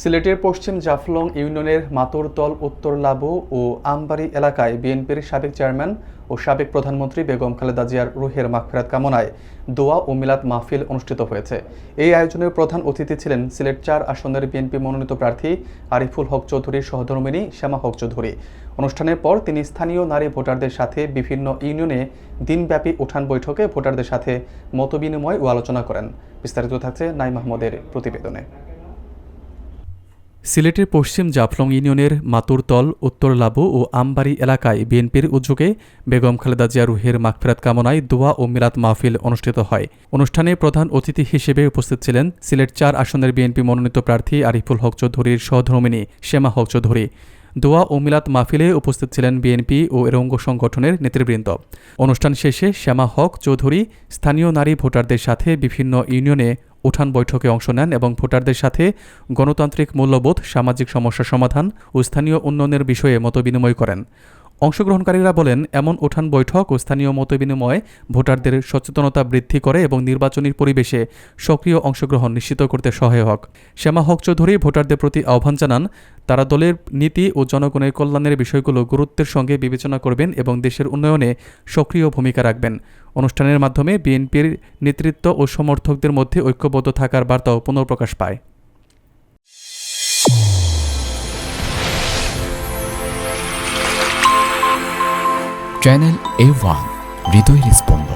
সিলেটের পশ্চিম জাফলং ইউনিয়নের মাতুরতল উত্তর লাবু ও আমবাড়ি এলাকায় বিএনপির সাবেক চেয়ারম্যান ও সাবেক প্রধানমন্ত্রী বেগম খালেদা জিয়ার রুহের মাগফিরাত কামনায় দোয়া ও মিলাদ মাহফিল অনুষ্ঠিত হয়েছে। এই আয়োজনের প্রধান অতিথি ছিলেন সিলেট ৪ আসনের বিএনপি মনোনীত প্রার্থী আরিফুল হক চৌধুরীর সহধর্মিণী শ্যামা হক চৌধুরী। অনুষ্ঠানের পর তিনি স্থানীয় নারী ভোটারদের সাথে বিভিন্ন ইউনিয়নে দিনব্যাপী উঠান বৈঠকে ভোটারদের সাথে মতবিনিময় ও আলোচনা করেন। বিস্তারিত থাকছে নাই মাহমুদের প্রতিবেদনে। সিলেটের পশ্চিম জাফলং ইউনিয়নের মাতুরতল উত্তর লাবু ও আমবাড়ি এলাকায় বিএনপির উদ্যোগে বেগম খালেদা জিয়ার রুহের মাগফিরাত কামনায় দোয়া ও মিলাদ মাহফিল অনুষ্ঠিত হয়। অনুষ্ঠানে প্রধান অতিথি হিসেবে উপস্থিত ছিলেন সিলেট ৪ আসনের বিএনপি মনোনীত প্রার্থী আরিফুল হক চৌধুরীর সহধর্মিণী শ্যামা হক চৌধুরী। দোয়া ও মিলাদ মাহফিলে উপস্থিত ছিলেন বিএনপি ও এর অঙ্গ সংগঠনের নেতৃবৃন্দ। অনুষ্ঠান শেষে শ্যামা হক চৌধুরী স্থানীয় নারী ভোটারদের সাথে বিভিন্ন ইউনিয়নে উঠান বৈঠকে অংশ নেন এবং ভোটারদের সাথে গণতান্ত্রিক মূল্যবোধ, সামাজিক সমস্যা সমাধান ও স্থানীয় উন্নয়নের বিষয়ে মতবিনিময় করেন। অংশগ্রহণকারীরা বলেন, এমন উঠান বৈঠক ও স্থানীয় মতবিনিময় ভোটারদের সচেতনতা বৃদ্ধি করে এবং নির্বাচনী পরিবেশে সক্রিয় অংশগ্রহণ নিশ্চিত করতে সহায়ক। শ্যামা হক চৌধুরী ভোটারদের প্রতি আহ্বান জানান, তারা দলের নীতি ও জনগণের কল্যাণের বিষয়গুলো গুরুত্বের সঙ্গে বিবেচনা করবেন এবং দেশের উন্নয়নে সক্রিয় ভূমিকা রাখবেন। অনুষ্ঠানের মাধ্যমে বিএনপির নেতৃত্ব ও সমর্থকদের মধ্যে ঐক্যবদ্ধ থাকার বার্তাও পুনঃপ্রকাশ পায়। চ্যানেল A1 হৃদয়ের স্পন্দন।